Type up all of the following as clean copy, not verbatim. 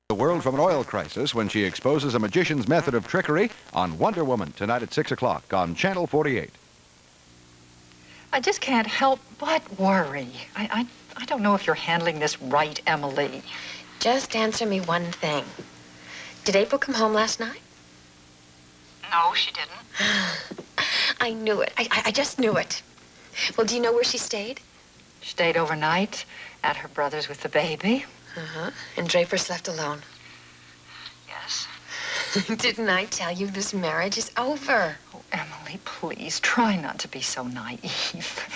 The world from an oil crisis when she exposes a magician's method of trickery on Wonder Woman tonight at 6 o'clock on Channel 48. I just can't help but worry. I don't know if you're handling this right, Emily. Just answer me one thing. Did April come home last night? No, she didn't. I knew it. I just knew it. Well, do you know where she stayed? She stayed overnight at her brother's with the baby. Uh-huh. And Draper's left alone. Yes. Didn't I tell you this marriage is over? Oh, Emily, please, try not to be so naive.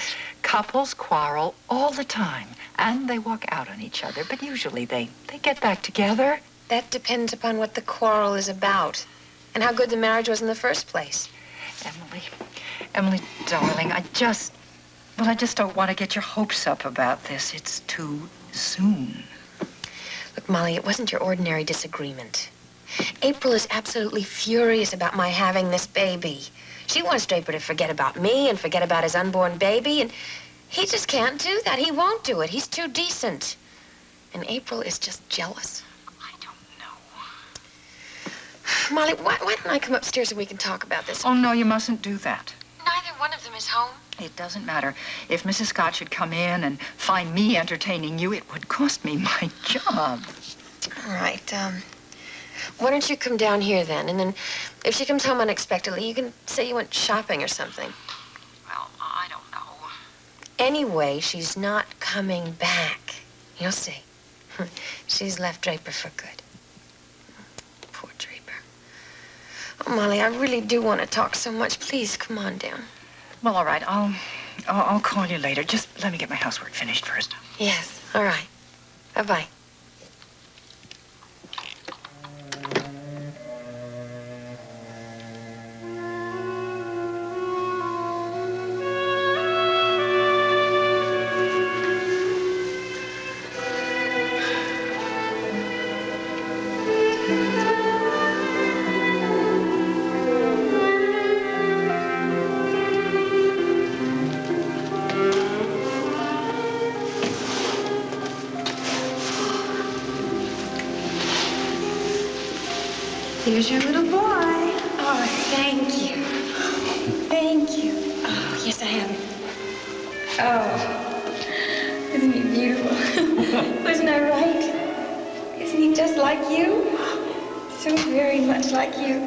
Couples quarrel all the time, and they walk out on each other, but usually they get back together. That depends upon what the quarrel is about and how good the marriage was in the first place. Emily, darling, I just don't want to get your hopes up about this. It's too soon. Look, Molly, it wasn't your ordinary disagreement. April is absolutely furious about my having this baby. She wants Draper to forget about me and forget about his unborn baby, and he just can't do that. He won't do it. He's too decent. And April is just jealous. I don't know. Molly, why don't I come upstairs and we can talk about this? Oh, no, you mustn't do that. Neither one of them is home. It doesn't matter. If Mrs. Scott should come in and find me entertaining you, it would cost me my job. All right, why don't you come down here then? And then if she comes home unexpectedly, you can say you went shopping or something. Well, I don't know. Anyway, she's not coming back. You'll see. She's left Draper for good. Poor Draper. Oh, Molly, I really do want to talk so much. Please, come on down. Well, all right. I'll call you later. Just let me get my housework finished first. Yes, all right. Bye-bye. Here's your little boy. Oh, thank you. Thank you. Oh, yes, I have it. Oh, isn't he beautiful? Wasn't I right? Isn't he just like you? So very much like you.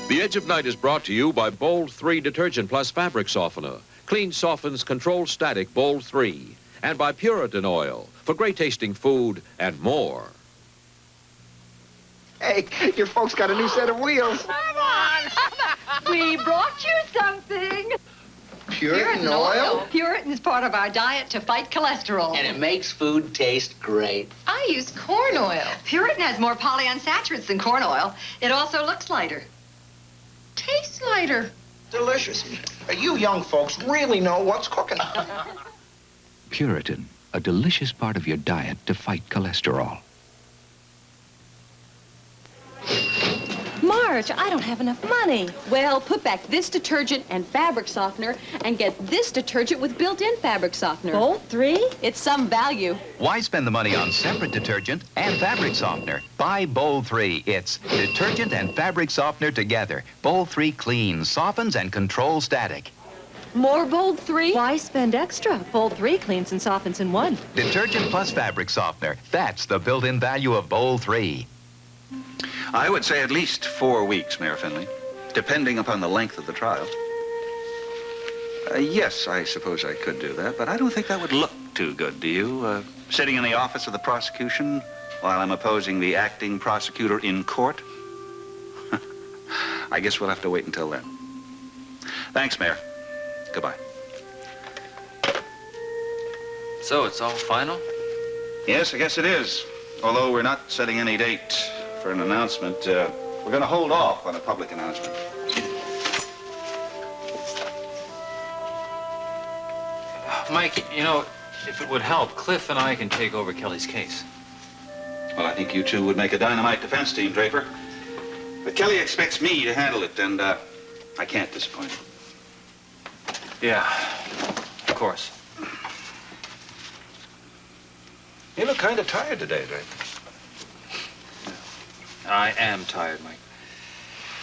The Edge of Night is brought to you by Bold 3 Detergent Plus Fabric Softener. Clean, softens, controls static, Bold 3. And by Puritan Oil for great-tasting food and more. Hey, your folks got a new set of wheels. Come on. We brought you something. Puritan oil? Puritan is part of our diet to fight cholesterol. And it makes food taste great. I use corn oil. Puritan has more polyunsaturates than corn oil. It also looks lighter. Tastes lighter. Delicious. You young folks really know what's cooking. Puritan, a delicious part of your diet to fight cholesterol. Marge, I don't have enough money. Well, put back this detergent and fabric softener and get this detergent with built-in fabric softener. Both 3? It's some value. Why spend the money on separate detergent and fabric softener? Buy Bold 3. It's detergent and fabric softener together. Bold 3 cleans, softens, and controls static. More Bold 3? Why spend extra? Bold 3 cleans and softens in one. Detergent plus fabric softener. That's the built-in value of Bold 3. I would say at least 4 weeks, Mayor Finley, depending upon the length of the trial. Yes, I suppose I could do that, but I don't think that would look too good, do you? Sitting in the office of the prosecution, while I'm opposing the acting prosecutor in court? I guess we'll have to wait until then. Thanks, Mayor. Goodbye. So, it's all final? Yes, I guess it is. Although we're not setting any date for an announcement, we're going to hold off on a public announcement. Mike, you know, if it would help, Cliff and I can take over Kelly's case. Well, I think you two would make a dynamite defense team, Draper. But Kelly expects me to handle it, and I can't disappoint him. Yeah, of course. You look kind of tired today, Draper. I am tired, Mike.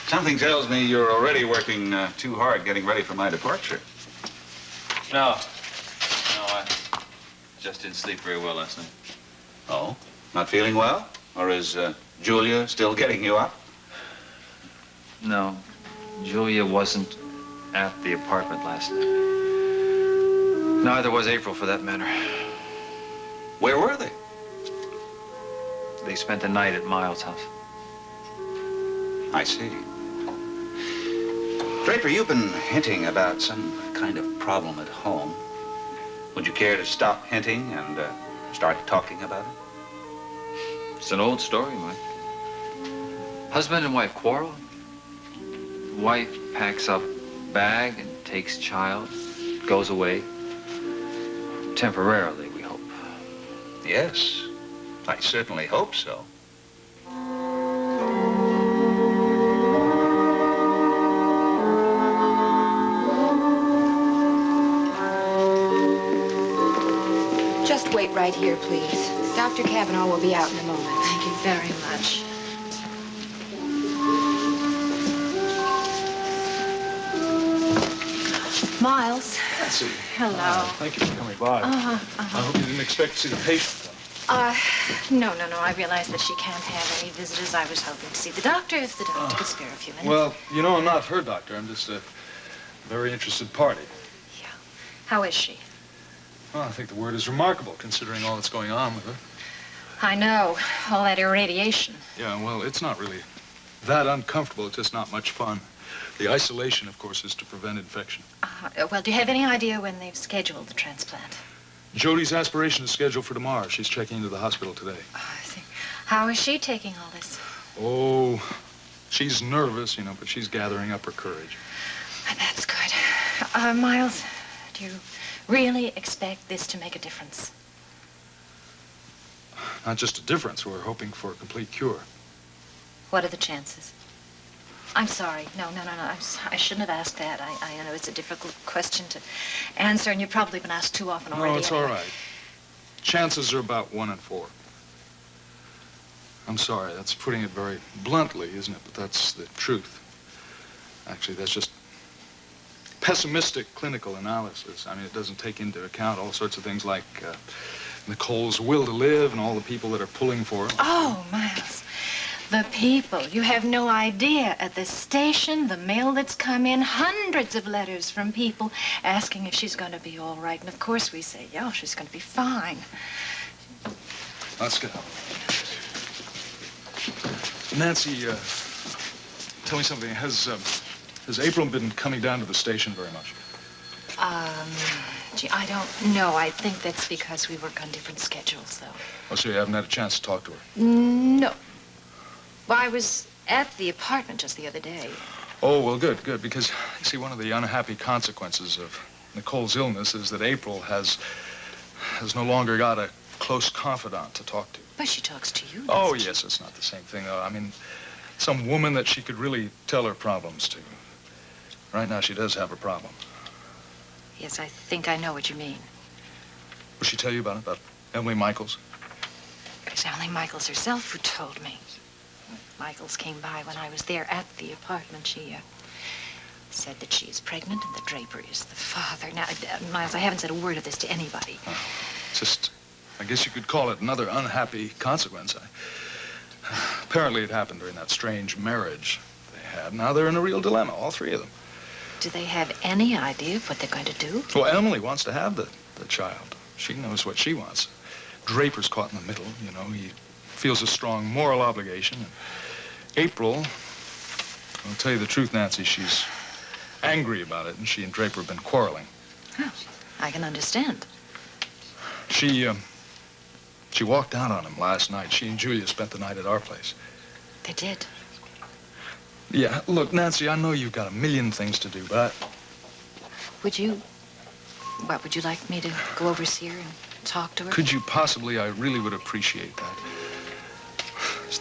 Something tells me you're already working too hard getting ready for my departure. No, I just didn't sleep very well last night. Oh? Not feeling well? Or is Julia still getting you up? No, Julia wasn't at the apartment last night. Neither was April, for that matter. Where were they? They spent the night at Miles' house. I see. Draper, you've been hinting about some kind of problem at home. Would you care to stop hinting and start talking about it? It's an old story, Mike. Husband and wife quarrel. Wife packs up bag and takes child, goes away. Temporarily, we hope. Yes, I certainly hope so. Just wait right here, please. Dr. Kavanaugh will be out in a moment. Thank you very much. Miles. Nancy. Hello. Thank you for coming by. I hope you didn't expect to see the patient. No. I realized that she can't have any visitors. I was hoping to see the doctor if the doctor could spare a few minutes. Well, you know, I'm not her doctor. I'm just a very interested party. Yeah. How is she? Well, I think the word is remarkable, considering all that's going on with her. I know. All that irradiation. Yeah, well, it's not really that uncomfortable. It's just not much fun. The isolation, of course, is to prevent infection. Well, do you have any idea when they've scheduled the transplant? Jody's aspiration is scheduled for tomorrow. She's checking into the hospital today. Oh, I see. How is she taking all this? Oh, she's nervous, you know, but she's gathering up her courage. That's good. Miles, do you really expect this to make a difference? Not just a difference. We're hoping for a complete cure. What are the chances? I'm sorry. No. I shouldn't have asked that. I know it's a difficult question to answer, and you've probably been asked too often already. No, it's all right. Chances are about 1 in 4. I'm sorry, that's putting it very bluntly, isn't it? But that's the truth. Actually, that's just pessimistic clinical analysis. I mean, it doesn't take into account all sorts of things like Nicole's will to live and all the people that are pulling for her. Oh, Miles. The people. You have no idea. At the station, the mail that's come in, hundreds of letters from people asking if she's going to be all right. And of course we say, yeah, she's going to be fine. Let's go. Nancy, tell me something. Has April been coming down to the station very much? Gee, I don't know. I think that's because we work on different schedules, though. Oh, so you haven't had a chance to talk to her? No. Well, I was at the apartment just the other day. Oh, well, good, because, you see, one of the unhappy consequences of Nicole's illness is that April has no longer got a close confidant to talk to. But she talks to you. Oh, yes, it's not the same thing, though. I mean, some woman that she could really tell her problems to. Right now, she does have a problem. Yes, I think I know what you mean. Will she tell you about Emily Michaels? It was Emily Michaels herself who told me. Michaels came by when I was there at the apartment. She said that she is pregnant and that Draper is the father. Now, Miles, I haven't said a word of this to anybody. Oh, just, I guess you could call it another unhappy consequence. Apparently it happened during that strange marriage they had. Now they're in a real dilemma, all three of them. Do they have any idea of what they're going to do? Well, Emily wants to have the child. She knows what she wants. Draper's caught in the middle, you know. feels a strong moral obligation. And April, I'll tell you the truth, Nancy, she's angry about it, and she and Draper have been quarreling. Oh, I can understand. She walked out on him last night. She and Julia spent the night at our place. They did. Yeah, look, Nancy, I know you've got a million things to do, but Would you like me to go over see her and talk to her? could you possibly? I really would appreciate that.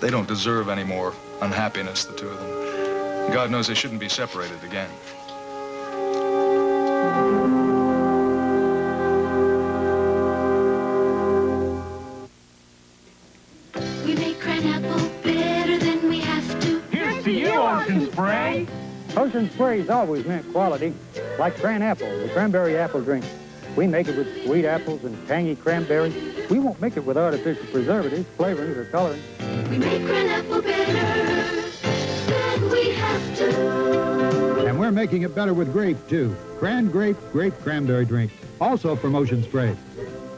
They don't deserve any more unhappiness, the two of them. God knows they shouldn't be separated again. We make cranapple better than we have to. Here's to you, Ocean Spray. Ocean Spray's always meant quality, like Cran-Apple, the cranberry apple drink. We make it with sweet apples and tangy cranberries. We won't make it with artificial preservatives, flavorings, or coloring. We make cranapple better than we have to. And we're making it better with grape, too. Grape cranberry drink. Also from Ocean Spray.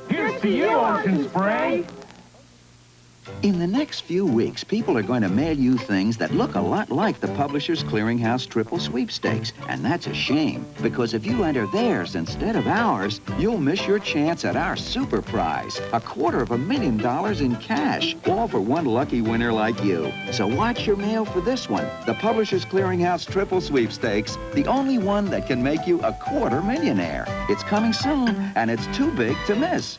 Here's to you, Ocean Spray. In the next few weeks, people are going to mail you things that look a lot like the Publishers Clearinghouse Triple Sweepstakes. And that's a shame, because if you enter theirs instead of ours, you'll miss your chance at our super prize, $250,000 in cash, all for one lucky winner like you. So watch your mail for this one, the Publishers Clearinghouse Triple Sweepstakes, the only one that can make you a $250,000. It's coming soon, and it's too big to miss.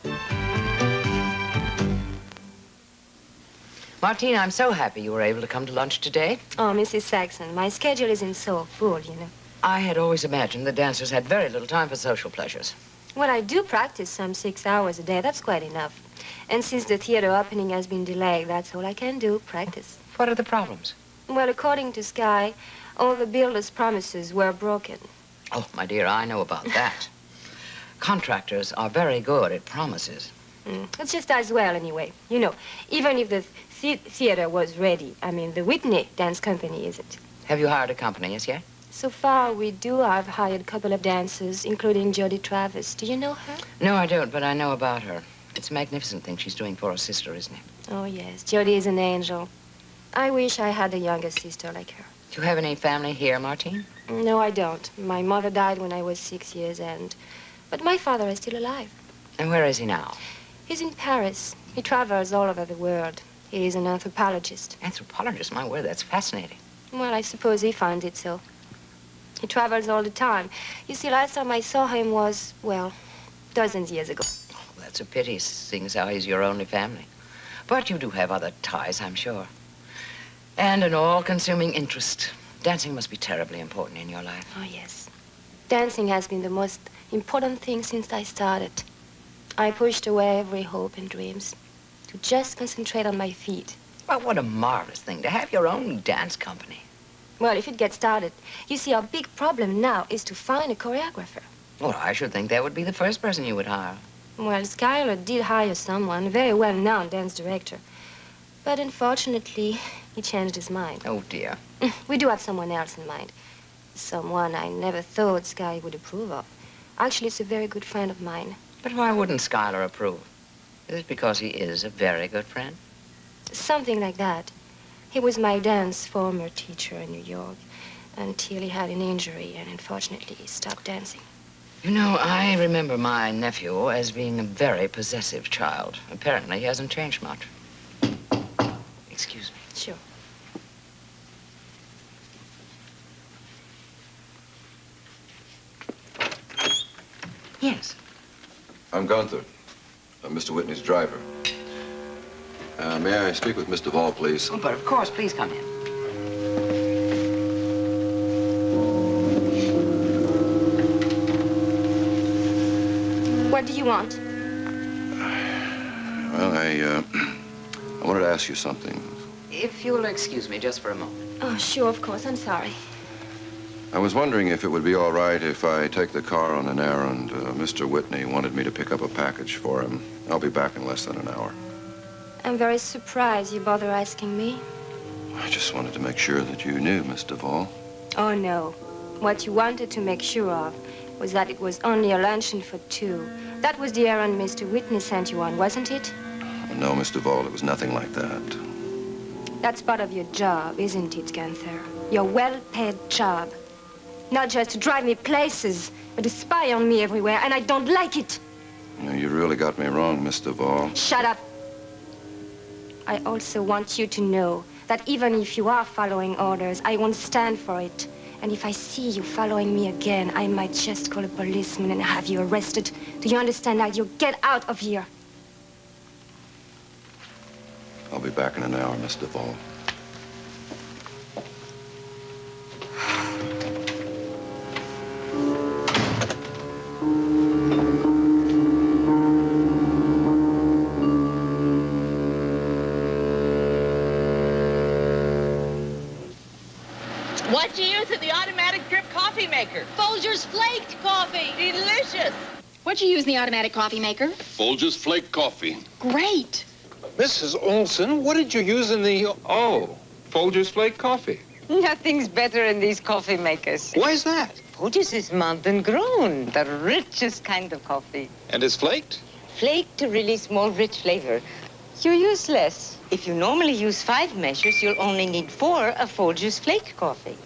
Martine, I'm so happy you were able to come to lunch today. Oh, Mrs. Saxon, my schedule isn't so full, you know. I had always imagined the dancers had very little time for social pleasures. Well, I do practice some 6 hours a day. That's quite enough. And since the theater opening has been delayed, that's all I can do, practice. What are the problems? Well, according to Sky, all the builder's promises were broken. Oh, my dear, I know about that. Contractors are very good at promises. It's just as well, anyway. You know, even if the theater was ready, I mean, the Whitney Dance Company isn't. Have you hired a company as yet? So far, we do. I've hired a couple of dancers, including Jody Travis. Do you know her? No, I don't, but I know about her. It's a magnificent thing she's doing for her sister, isn't it? Oh, yes. Jody is an angel. I wish I had a younger sister like her. Do you have any family here, Martine? No, I don't. My mother died when I was 6 years old. But my father is still alive. And where is he now? He's in Paris. He travels all over the world. He is an anthropologist. Anthropologist? My word, that's fascinating. Well, I suppose he finds it so. He travels all the time. You see, last time I saw him was, well, dozens of years ago. Oh, that's a pity, seeing as how he's your only family. But you do have other ties, I'm sure. And an all-consuming interest. Dancing must be terribly important in your life. Oh, yes. Dancing has been the most important thing since I started. I pushed away every hope and dreams to just concentrate on my feet. Well, what a marvelous thing to have your own dance company. Well, if it gets started, you see, our big problem now is to find a choreographer. Well, I should think that would be the first person you would hire. Well, Schuyler did hire someone, a very well-known dance director. But unfortunately, he changed his mind. Oh, dear. We do have someone else in mind. Someone I never thought Sky would approve of. Actually, it's a very good friend of mine. But why wouldn't Schuyler approve? Is it because he is a very good friend? Something like that. He was my dance former teacher in New York until he had an injury and unfortunately he stopped dancing. You know, I remember my nephew as being a very possessive child. Apparently, he hasn't changed much. Excuse me. Sure. Yes. I'm Gunther. I'm Mr. Whitney's driver. May I speak with Mr. Vall, please? Oh, but of course, please come in. What do you want? Well, I wanted to ask you something. If you'll excuse me just for a moment. Oh, sure, of course. I'm sorry. I was wondering if it would be all right if I take the car on an errand. Mr. Whitney wanted me to pick up a package for him. I'll be back in less than an hour. I'm very surprised you bother asking me. I just wanted to make sure that you knew, Miss Duvall. Oh, no. What you wanted to make sure of was that it was only a luncheon for two. That was the errand Mr. Whitney sent you on, wasn't it? No, Miss Duvall, it was nothing like that. That's part of your job, isn't it, Gunther? Your well-paid job. Not just to drive me places, but to spy on me everywhere, and I don't like it. You really got me wrong, Miss Duvall. Shut up. I also want you to know that even if you are following orders, I won't stand for it. And if I see you following me again, I might just call a policeman and have you arrested. Do you understand that? You get out of here. I'll be back in an hour, Miss Duvall. What do you use in the automatic drip coffee maker? Folgers flaked coffee. Delicious. What'd you use in the automatic coffee maker? Folgers flake coffee. Great. Mrs. Olson, what did you use in the... Oh, Folgers flake coffee. Nothing's better in these coffee makers. Why is that? Folgers is mountain grown, the richest kind of coffee. And it's flaked? Flaked to release more rich flavor. You use less. If you normally use 5 measures, you'll only need 4 of Folgers flake coffee.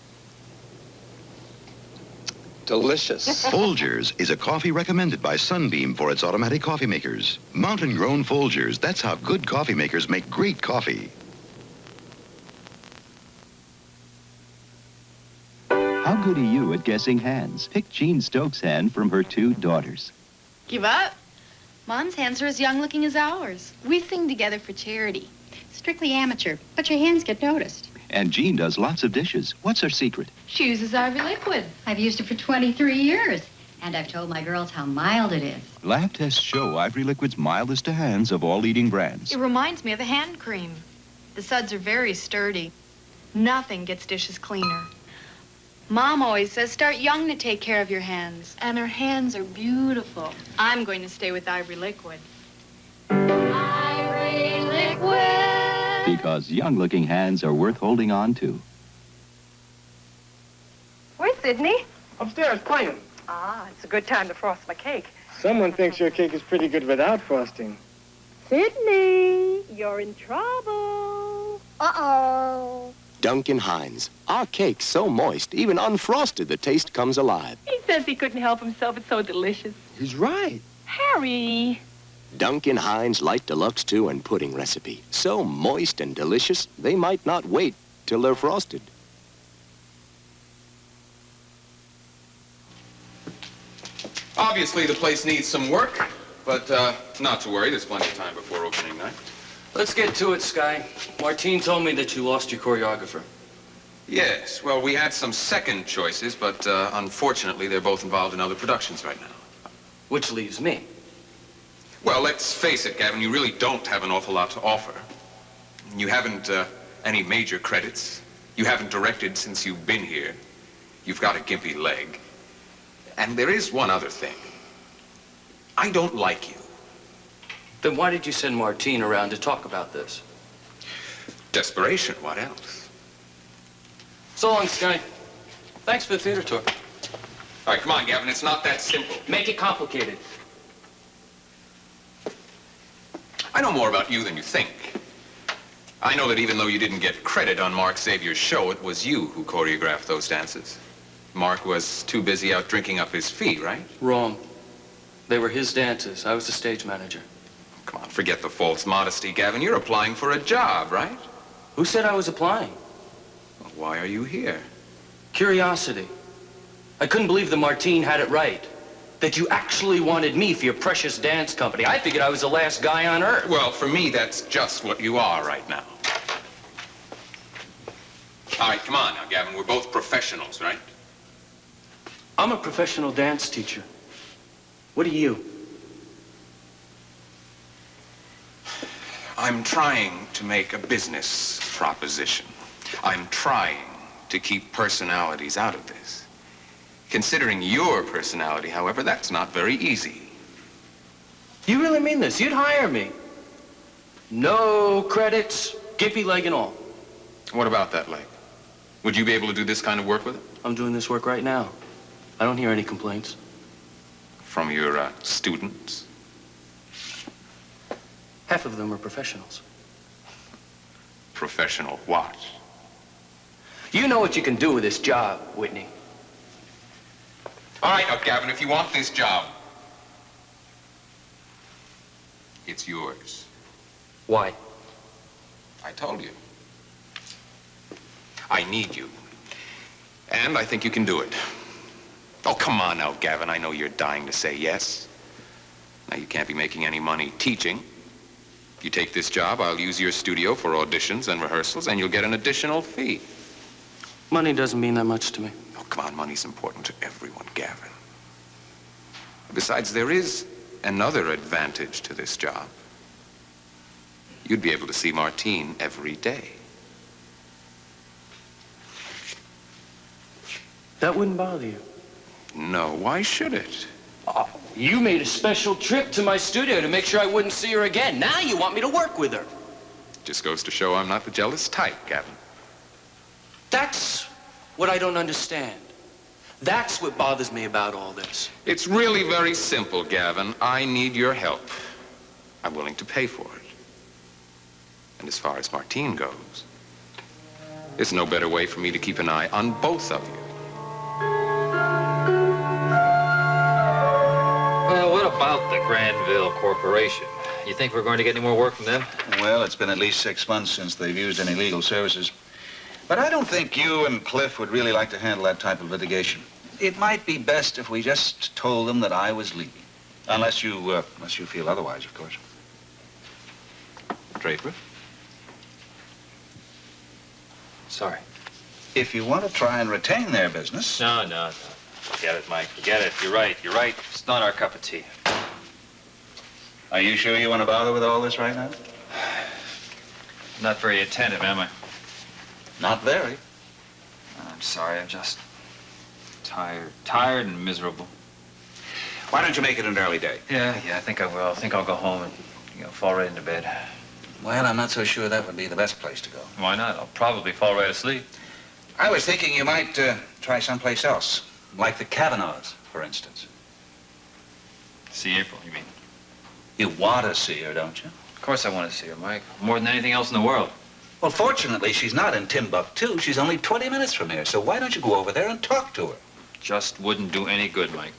Delicious. Folgers is a coffee recommended by Sunbeam for its automatic coffee makers. Mountain-grown Folgers, that's how good coffee makers make great coffee. How good are you at guessing hands? Pick Jean Stokes' hand from her 2 daughters. Give up. Mom's hands are as young-looking as ours. We sing together for charity. Strictly amateur, but your hands get noticed. And Jean does lots of dishes. What's her secret? She uses Ivory Liquid. I've used it for 23 years, and I've told my girls how mild it is. Lab tests show Ivory Liquid's mildest to hands of all leading brands. It reminds me of a hand cream. The suds are very sturdy. Nothing gets dishes cleaner. Mom always says start young to take care of your hands. And her hands are beautiful. I'm going to stay with Ivory Liquid. Ivory Liquid! Because young-looking hands are worth holding on to. Where's Sydney? Upstairs, playing. Ah, it's a good time to frost my cake. Someone thinks your cake is pretty good without frosting. Sydney, you're in trouble. Uh-oh. Duncan Hines. Our cake's so moist, even unfrosted, the taste comes alive. He says he couldn't help himself. It's so delicious. He's right. Harry. Duncan Hines Light Deluxe 2 and pudding recipe. So moist and delicious, they might not wait till they're frosted. Obviously, the place needs some work, but not to worry. There's plenty of time before opening night. Let's get to it, Sky. Martine told me that you lost your choreographer. Yes, well, we had some second choices, but unfortunately, they're both involved in other productions right now. Which leaves me. Well, let's face it, Gavin, you really don't have an awful lot to offer. You haven't any major credits. You haven't directed since you've been here. You've got a gimpy leg. And there is one other thing. I don't like you. Then why did you send Martine around to talk about this? Desperation, what else? So long, Sky. Thanks for the theater tour. All right, come on, Gavin, it's not that simple. Make it complicated. I know more about you than you think. I know that even though you didn't get credit on Mark Xavier's show, it was you who choreographed those dances. Mark was too busy out drinking up his fee, right? Wrong. They were his dances. I was the stage manager. Come on, forget the false modesty, Gavin. You're applying for a job, right? Who said I was applying? Well, why are you here? Curiosity. I couldn't believe that Martine had it right. That you actually wanted me for your precious dance company. I figured I was the last guy on earth. Well, for me, that's just what you are right now. All right, come on now, Gavin. We're both professionals, right? I'm a professional dance teacher. What are you? I'm trying to make a business proposition. I'm trying to keep personalities out of this. Considering your personality, however, that's not very easy. You really mean this? You'd hire me? No credits, gimpy leg and all. What about that leg? Would you be able to do this kind of work with it? I'm doing this work right now. I don't hear any complaints. From your students? Half of them are professionals. Professional what? You know what you can do with this job, Whitney. All right, now, Gavin, if you want this job, it's yours. Why? I told you. I need you. And I think you can do it. Oh, come on now, Gavin. I know you're dying to say yes. Now, you can't be making any money teaching. If you take this job, I'll use your studio for auditions and rehearsals, and you'll get an additional fee. Money doesn't mean that much to me. Oh, come on. Money's important to everyone, Gavin. Besides, there is another advantage to this job. You'd be able to see Martine every day. That wouldn't bother you? No, why should it? Oh, you made a special trip to my studio to make sure I wouldn't see her again. Now you want me to work with her. Just goes to show I'm not the jealous type, Gavin. That's what I don't understand. That's what bothers me about all this. It's really very simple, Gavin. I need your help. I'm willing to pay for it. And as far as Martine goes, there's no better way for me to keep an eye on both of you. Well, what about the Granville Corporation? You think we're going to get any more work from them? Well, it's been at least 6 months since they've used any legal services. But I don't think you and Cliff would really like to handle that type of litigation. It might be best if we just told them that I was leaving. Unless you feel otherwise, of course. Draper? Sorry. If you want to try and retain their business... No. Forget it, Mike. Forget it. You're right. It's not our cup of tea. Are you sure you want to bother with all this right now? Not very attentive, am I? Not very. I'm sorry. I'm just tired and miserable. Why don't you make it an early day? Yeah, I think I will. I think I'll go home and, fall right into bed. Well, I'm not so sure that would be the best place to go. Why not? I'll probably fall right asleep. I was thinking you might try someplace else, like the Kavanaughs, for instance. See April, you mean? You want to see her, don't you? Of course I want to see her, Mike. More than anything else in the world. Well, fortunately, she's not in Timbuktu. She's only 20 minutes from here, so why don't you go over there and talk to her? Just wouldn't do any good, Mike.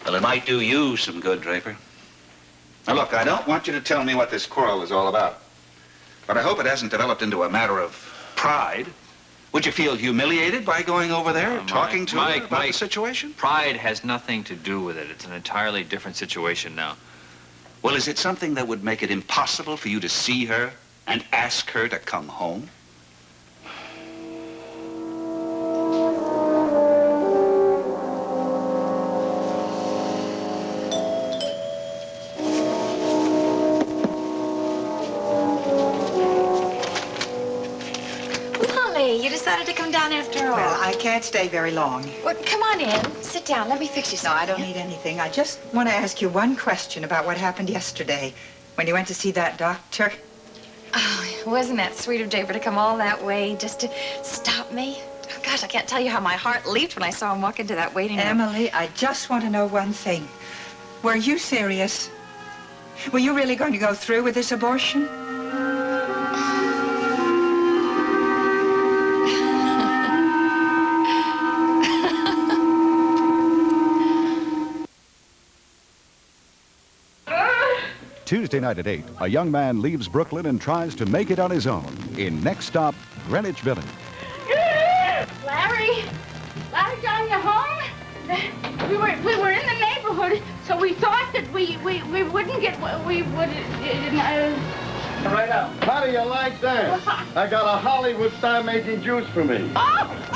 Well, it might do you some good, Draper. Now, look, I don't want you to tell me what this quarrel is all about. But I hope it hasn't developed into a matter of pride. Would you feel humiliated by going over there, talking to her about the situation? Pride has nothing to do with it. It's an entirely different situation now. Well, is it something that would make it impossible for you to see her and ask her to come home? You decided to come down after all. Well, I can't stay very long. Well, come on in. Sit down. Let me fix you something. No, I don't need anything. I just want to ask you one question about what happened yesterday when you went to see that doctor. Oh, wasn't that sweet of Draper to come all that way just to stop me? Oh, gosh, I can't tell you how my heart leaped when I saw him walk into that waiting room. Emily, I just want to know one thing. Were you serious? Were you really going to go through with this abortion? Tuesday night at 8, a young man leaves Brooklyn and tries to make it on his own in next stop, Greenwich Village. Larry, John, you home? We were in the neighborhood, so we thought that we wouldn't get Right out. How do you like that? I got a Hollywood star making juice for me.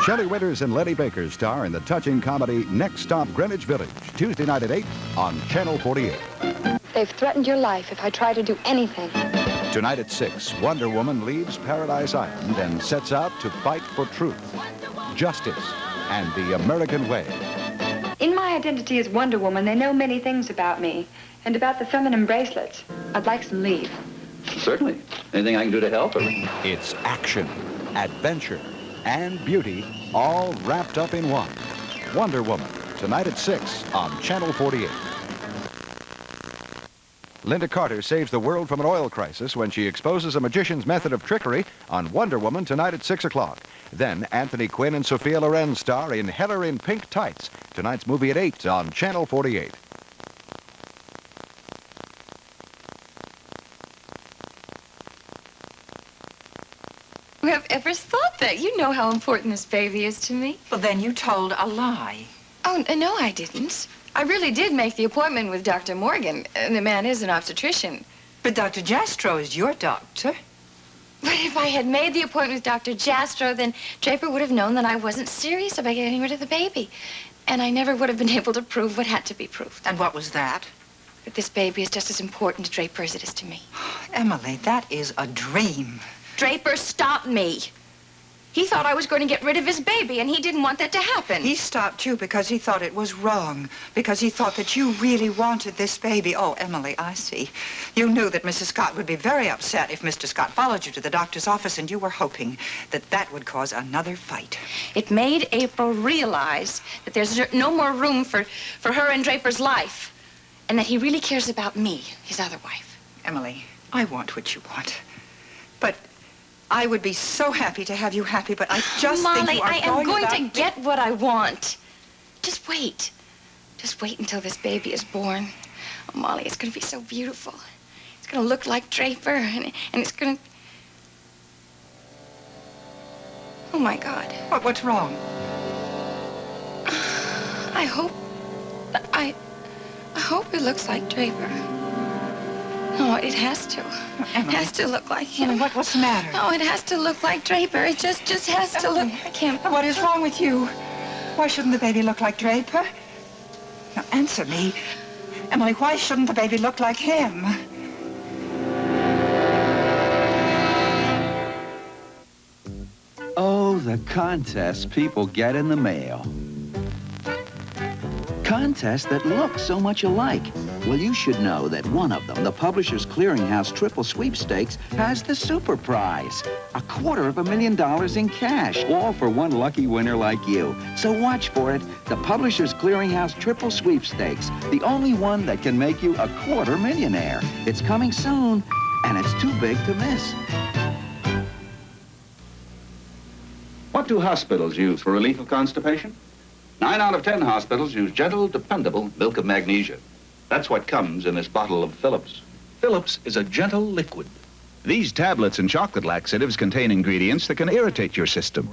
Shelley Winters and Lenny Baker star in the touching comedy Next Stop, Greenwich Village, Tuesday night at 8 on Channel 48. They've threatened your life if I try to do anything. Tonight at 6, Wonder Woman leaves Paradise Island and sets out to fight for truth, justice, and the American way. In my identity as Wonder Woman, they know many things about me and about the feminine bracelets. I'd like some leave. Certainly. Anything I can do to help her? It's action, adventure, and beauty all wrapped up in one. Wonder Woman, tonight at 6 on Channel 48. Linda Carter saves the world from an oil crisis when she exposes a magician's method of trickery on Wonder Woman tonight at 6 o'clock. Then Anthony Quinn and Sophia Loren star in Heller in Pink Tights. Tonight's movie at 8 on Channel 48. Who have ever thought that? You know how important this baby is to me. Well, then you told a lie. Oh, no, I didn't. I really did make the appointment with Dr. Morgan. The man is an obstetrician. But Dr. Jastrow is your doctor. But if I had made the appointment with Dr. Jastrow, then Draper would have known that I wasn't serious about getting rid of the baby. And I never would have been able to prove what had to be proved. And what was that? That this baby is just as important to Draper as it is to me. Emily, that is a dream. Draper stopped me. He thought I was going to get rid of his baby, and he didn't want that to happen. He stopped you because he thought it was wrong, because he thought that you really wanted this baby. Oh, Emily, I see. You knew that Mrs. Scott would be very upset if Mr. Scott followed you to the doctor's office, and you were hoping that that would cause another fight. It made April realize that there's no more room for her in Draper's life, and that he really cares about me, his other wife. Emily, I want what you want. But I would be so happy to have you happy, but I just Molly, think you are I am going about... to get what I want. Just wait. Just wait until this baby is born. Oh, Molly, it's going to be so beautiful. It's going to look like Draper, and it's going to... Oh, my God. What's wrong? I hope it looks like Draper. Oh, it has to. Emily. It has to look like him. Emily, what's the matter? Oh, it has to look like Draper. It just has to look like him. What is wrong with you? Why shouldn't the baby look like Draper? Now, answer me. Emily, why shouldn't the baby look like him? Oh, the contests people get in the mail. Contests that look so much alike. Well, you should know that one of them, the Publishers Clearinghouse Triple Sweepstakes, has the super prize. $250,000 in cash, all for one lucky winner like you. So watch for it. The Publishers Clearinghouse Triple Sweepstakes, the only one that can make you a $250,000. It's coming soon, and it's too big to miss. What do hospitals use for relief of constipation? 9 out of 10 hospitals use gentle, dependable milk of magnesia. That's what comes in this bottle of Phillips. Phillips is a gentle liquid. These tablets and chocolate laxatives contain ingredients that can irritate your system.